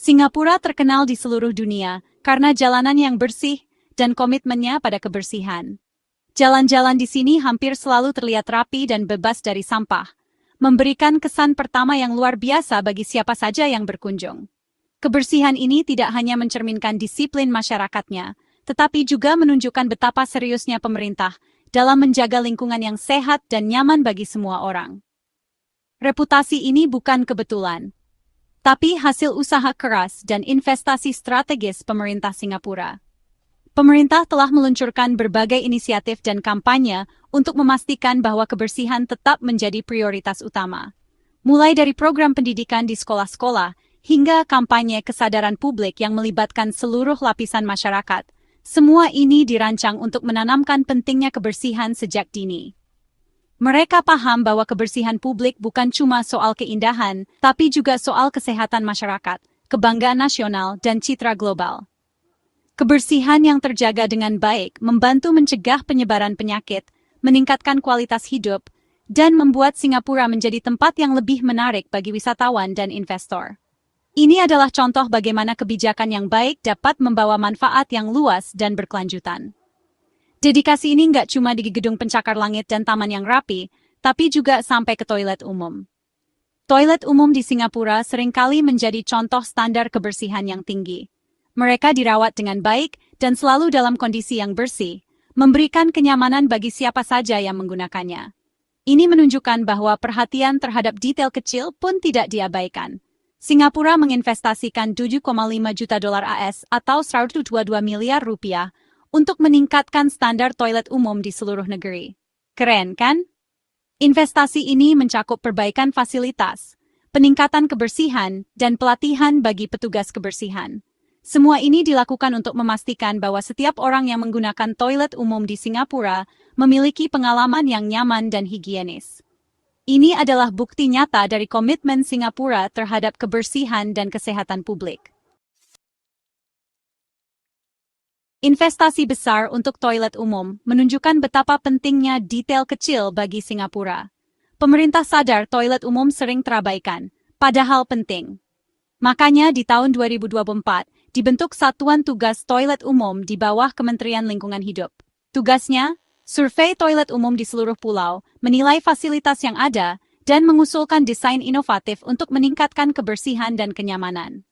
Singapura terkenal di seluruh dunia karena jalanan yang bersih dan komitmennya pada kebersihan. Jalan-jalan di sini hampir selalu terlihat rapi dan bebas dari sampah, memberikan kesan pertama yang luar biasa bagi siapa saja yang berkunjung. Kebersihan ini tidak hanya mencerminkan disiplin masyarakatnya, tetapi juga menunjukkan betapa seriusnya pemerintah dalam menjaga lingkungan yang sehat dan nyaman bagi semua orang. Reputasi ini bukan kebetulan, tapi hasil usaha keras dan investasi strategis pemerintah Singapura. Pemerintah telah meluncurkan berbagai inisiatif dan kampanye untuk memastikan bahwa kebersihan tetap menjadi prioritas utama. Mulai dari program pendidikan di sekolah-sekolah hingga kampanye kesadaran publik yang melibatkan seluruh lapisan masyarakat, semua ini dirancang untuk menanamkan pentingnya kebersihan sejak dini. Mereka paham bahwa kebersihan publik bukan cuma soal keindahan, tapi juga soal kesehatan masyarakat, kebanggaan nasional, dan citra global. Kebersihan yang terjaga dengan baik membantu mencegah penyebaran penyakit, meningkatkan kualitas hidup, dan membuat Singapura menjadi tempat yang lebih menarik bagi wisatawan dan investor. Ini adalah contoh bagaimana kebijakan yang baik dapat membawa manfaat yang luas dan berkelanjutan. Dedikasi ini nggak cuma di gedung pencakar langit dan taman yang rapi, tapi juga sampai ke toilet umum. Toilet umum di Singapura seringkali menjadi contoh standar kebersihan yang tinggi. Mereka dirawat dengan baik dan selalu dalam kondisi yang bersih, memberikan kenyamanan bagi siapa saja yang menggunakannya. Ini menunjukkan bahwa perhatian terhadap detail kecil pun tidak diabaikan. Singapura menginvestasikan 7,5 juta dolar AS atau 122 miliar rupiah untuk meningkatkan standar toilet umum di seluruh negeri. Keren, kan? Investasi ini mencakup perbaikan fasilitas, peningkatan kebersihan, dan pelatihan bagi petugas kebersihan. Semua ini dilakukan untuk memastikan bahwa setiap orang yang menggunakan toilet umum di Singapura memiliki pengalaman yang nyaman dan higienis. Ini adalah bukti nyata dari komitmen Singapura terhadap kebersihan dan kesehatan publik. Investasi besar untuk toilet umum menunjukkan betapa pentingnya detail kecil bagi Singapura. Pemerintah sadar toilet umum sering terabaikan, padahal penting. Makanya di tahun 2024, dibentuk Satuan Tugas Toilet Umum di bawah Kementerian Lingkungan Hidup. Tugasnya, survei toilet umum di seluruh pulau, menilai fasilitas yang ada, dan mengusulkan desain inovatif untuk meningkatkan kebersihan dan kenyamanan.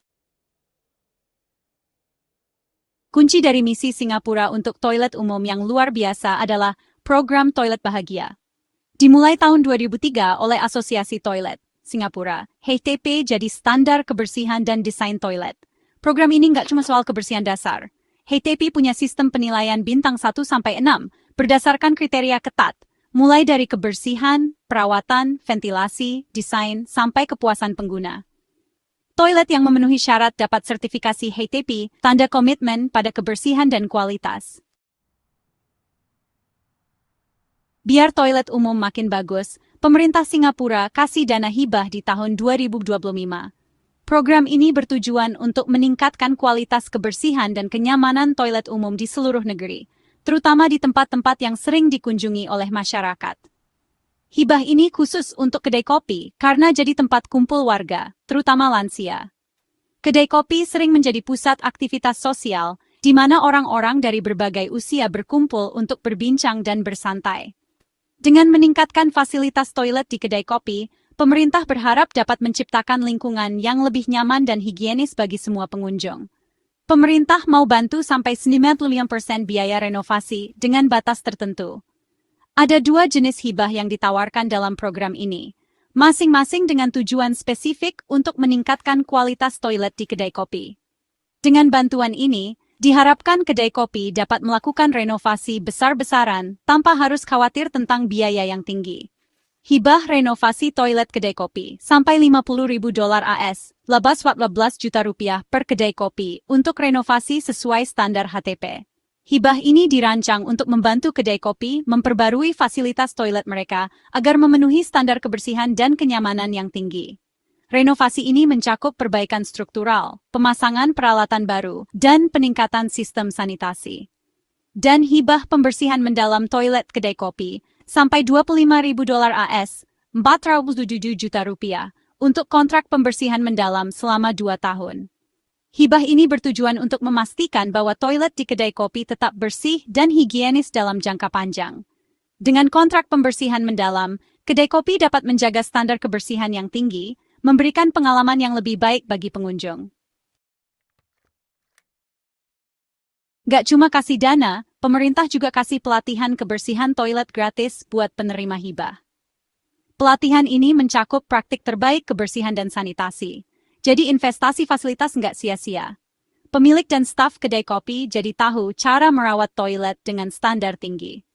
Kunci dari misi Singapura untuk toilet umum yang luar biasa adalah program Toilet Bahagia. Dimulai tahun 2003 oleh Asosiasi Toilet Singapura, HTP jadi standar kebersihan dan desain toilet. Program ini nggak cuma soal kebersihan dasar. HTP punya sistem penilaian bintang 1-6 berdasarkan kriteria ketat, mulai dari kebersihan, perawatan, ventilasi, desain, sampai kepuasan pengguna. Toilet yang memenuhi syarat dapat sertifikasi HTP, tanda komitmen pada kebersihan dan kualitas. Biar toilet umum makin bagus, pemerintah Singapura kasih dana hibah di tahun 2025. Program ini bertujuan untuk meningkatkan kualitas kebersihan dan kenyamanan toilet umum di seluruh negeri, terutama di tempat-tempat yang sering dikunjungi oleh masyarakat. Hibah ini khusus untuk kedai kopi karena jadi tempat kumpul warga, terutama lansia. Kedai kopi sering menjadi pusat aktivitas sosial, di mana orang-orang dari berbagai usia berkumpul untuk berbincang dan bersantai. Dengan meningkatkan fasilitas toilet di kedai kopi, pemerintah berharap dapat menciptakan lingkungan yang lebih nyaman dan higienis bagi semua pengunjung. Pemerintah mau bantu sampai 95% biaya renovasi dengan batas tertentu. Ada 2 jenis hibah yang ditawarkan dalam program ini, masing-masing dengan tujuan spesifik untuk meningkatkan kualitas toilet di kedai kopi. Dengan bantuan ini, diharapkan kedai kopi dapat melakukan renovasi besar-besaran tanpa harus khawatir tentang biaya yang tinggi. Hibah renovasi toilet kedai kopi sampai 50.000 dolar AS, lebih 14 juta rupiah per kedai kopi untuk renovasi sesuai standar HTP. Hibah ini dirancang untuk membantu kedai kopi memperbarui fasilitas toilet mereka agar memenuhi standar kebersihan dan kenyamanan yang tinggi. Renovasi ini mencakup perbaikan struktural, pemasangan peralatan baru, dan peningkatan sistem sanitasi. Dan hibah pembersihan mendalam toilet kedai kopi sampai 25.000 dolar AS, 407 juta rupiah, untuk kontrak pembersihan mendalam selama 2 tahun. Hibah ini bertujuan untuk memastikan bahwa toilet di kedai kopi tetap bersih dan higienis dalam jangka panjang. Dengan kontrak pembersihan mendalam, kedai kopi dapat menjaga standar kebersihan yang tinggi, memberikan pengalaman yang lebih baik bagi pengunjung. Gak cuma kasih dana, pemerintah juga kasih pelatihan kebersihan toilet gratis buat penerima hibah. Pelatihan ini mencakup praktik terbaik kebersihan dan sanitasi. Jadi investasi fasilitas nggak sia-sia. Pemilik dan staf kedai kopi jadi tahu cara merawat toilet dengan standar tinggi.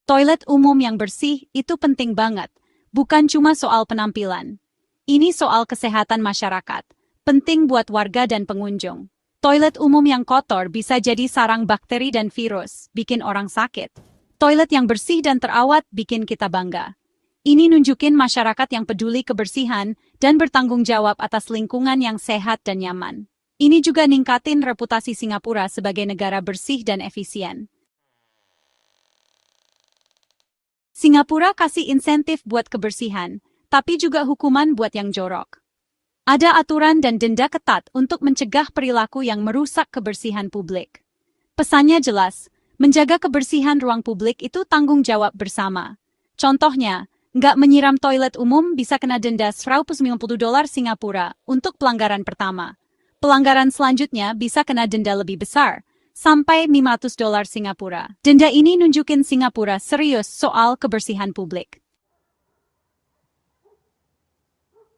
Toilet umum yang bersih itu penting banget, bukan cuma soal penampilan. Ini soal kesehatan masyarakat, penting buat warga dan pengunjung. Toilet umum yang kotor bisa jadi sarang bakteri dan virus, bikin orang sakit. Toilet yang bersih dan terawat bikin kita bangga. Ini nunjukin masyarakat yang peduli kebersihan dan bertanggung jawab atas lingkungan yang sehat dan nyaman. Ini juga ningkatin reputasi Singapura sebagai negara bersih dan efisien. Singapura kasih insentif buat kebersihan, tapi juga hukuman buat yang jorok. Ada aturan dan denda ketat untuk mencegah perilaku yang merusak kebersihan publik. Pesannya jelas, menjaga kebersihan ruang publik itu tanggung jawab bersama. Contohnya, nggak menyiram toilet umum bisa kena denda $190 Singapura untuk pelanggaran pertama. Pelanggaran selanjutnya bisa kena denda lebih besar, sampai $500 Singapura. Denda ini nunjukin Singapura serius soal kebersihan publik.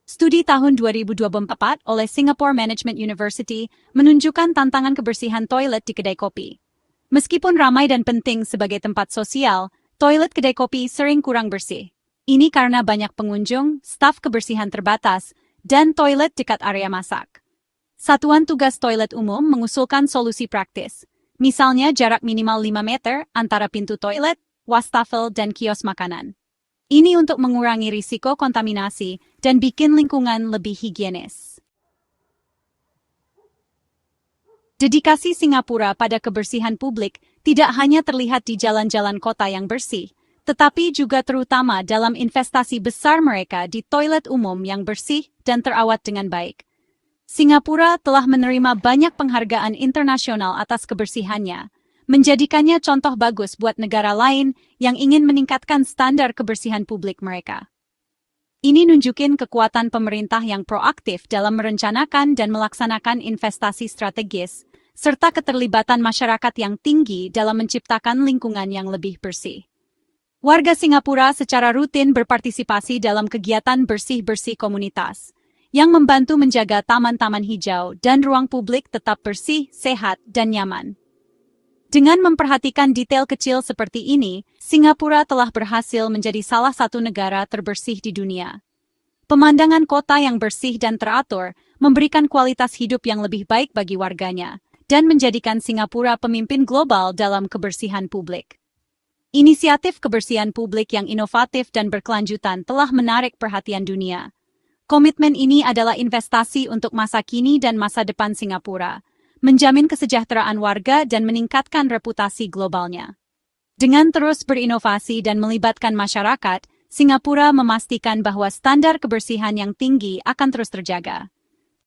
Studi tahun 2024 oleh Singapore Management University menunjukkan tantangan kebersihan toilet di kedai kopi. Meskipun ramai dan penting sebagai tempat sosial, toilet kedai kopi sering kurang bersih. Ini karena banyak pengunjung, staf kebersihan terbatas, dan toilet dekat area masak. Satuan Tugas Toilet Umum mengusulkan solusi praktis. Misalnya jarak minimal 5 meter antara pintu toilet, wastafel, dan kios makanan. Ini untuk mengurangi risiko kontaminasi dan bikin lingkungan lebih higienis. Dedikasi Singapura pada kebersihan publik tidak hanya terlihat di jalan-jalan kota yang bersih, tetapi juga terutama dalam investasi besar mereka di toilet umum yang bersih dan terawat dengan baik. Singapura telah menerima banyak penghargaan internasional atas kebersihannya, menjadikannya contoh bagus buat negara lain yang ingin meningkatkan standar kebersihan publik mereka. Ini nunjukin kekuatan pemerintah yang proaktif dalam merencanakan dan melaksanakan investasi strategis, serta keterlibatan masyarakat yang tinggi dalam menciptakan lingkungan yang lebih bersih. Warga Singapura secara rutin berpartisipasi dalam kegiatan bersih-bersih komunitas, yang membantu menjaga taman-taman hijau dan ruang publik tetap bersih, sehat, dan nyaman. Dengan memperhatikan detail kecil seperti ini, Singapura telah berhasil menjadi salah satu negara terbersih di dunia. Pemandangan kota yang bersih dan teratur memberikan kualitas hidup yang lebih baik bagi warganya, dan menjadikan Singapura pemimpin global dalam kebersihan publik. Inisiatif kebersihan publik yang inovatif dan berkelanjutan telah menarik perhatian dunia. Komitmen ini adalah investasi untuk masa kini dan masa depan Singapura, menjamin kesejahteraan warga dan meningkatkan reputasi globalnya. Dengan terus berinovasi dan melibatkan masyarakat, Singapura memastikan bahwa standar kebersihan yang tinggi akan terus terjaga.